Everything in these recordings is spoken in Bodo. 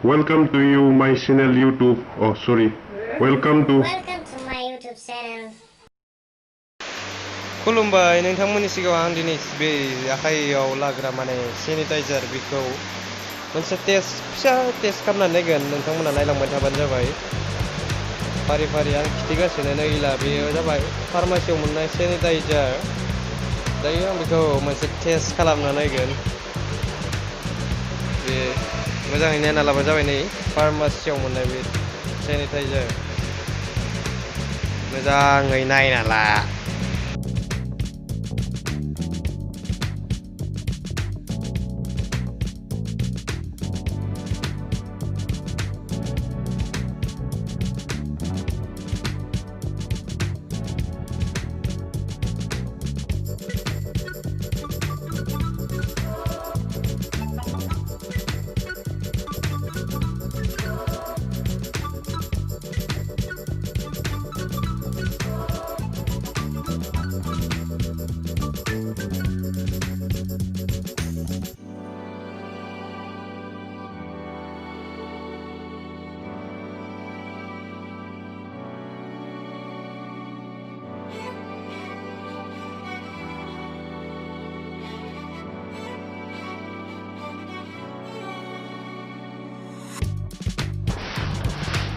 Welcome to you my channel YouTube. Oh sorry. Welcome to my YouTube channel. खुलुमबाय नोंथांमोननि सिगाङाव आं दिनै बे आखाइयाव लाग्रा माने सेनिटाइजार बेखौ मोनसे फिसा टेस्ट खालामनानै नायगोन नोंथांमोना नायलांबाय थाबानो जाबाय फारि फारि आं खिथिगासिनो नैला बेयो जाबाय फार्मासियाव मोननाय सेनिटाइजार दायो आं बेखौ मोनसे टेस्ट खालामना नायगोन बे मोजाङै नायना लाबा जाबाय नै फार्मासियाव मोननाय बे सेनिटाइजार मोजाङै नायना ला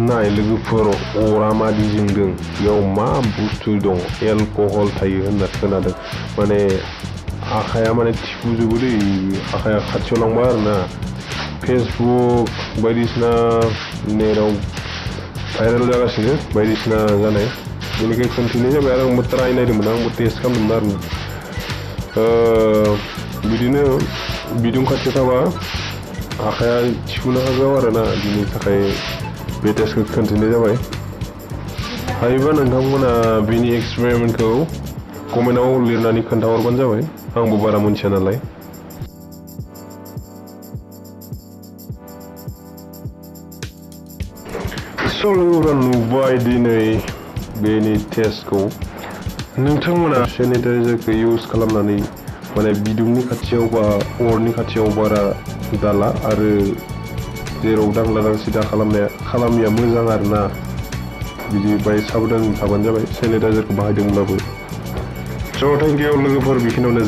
नाय लोगोफोर अरा मादि जोंदों बेयाव मा बुस्थु दं एलकहल थायो होनना खोनादों माने आखाया माने थिफुजोबो दै आखाया खाथियाव लांबा आरोना फेसबुक बायदिसिना नेटाव भाइरेल जागासिनो बायदिसिना जानाय बेनिखायनो खोन्थिनाय जाबाय आरो आंबो ट्राइ नायदोंमोन आंबो टेस्ट खालामदोंमोन आरो बिदिनो बिदुं खाथियाव थाबा आखाया थिफुनो हागौ आरोना बिनि थाखाय बे टेस्टखौ खोन्थिनाय जाबाय हायोबा नोंथांमोना बिनि एक्सपेरिमेन्टखौ कमेन्टआव लिरनानै खोन्थाहरबानो जाबाय आंबो बारा मोनथिया नालाय लोगोफोरा नुबाय दिनै बेनि टेस्टखौ नोंथांमोना सेनिटाइजारखौ इउज खालामनानै माने बिदुंनि खाथियाव बा अरनि खाथियाव बारा दाला आरो जेराव दांला दांसिदा खालामिया मोजां आरोना बिदि बाय साबधान थाबानो जाबाय सेनिटाइजारखौ बाहायदोंब्लाबो स' थेंक इउ लोगोफोर बेखिनियावनो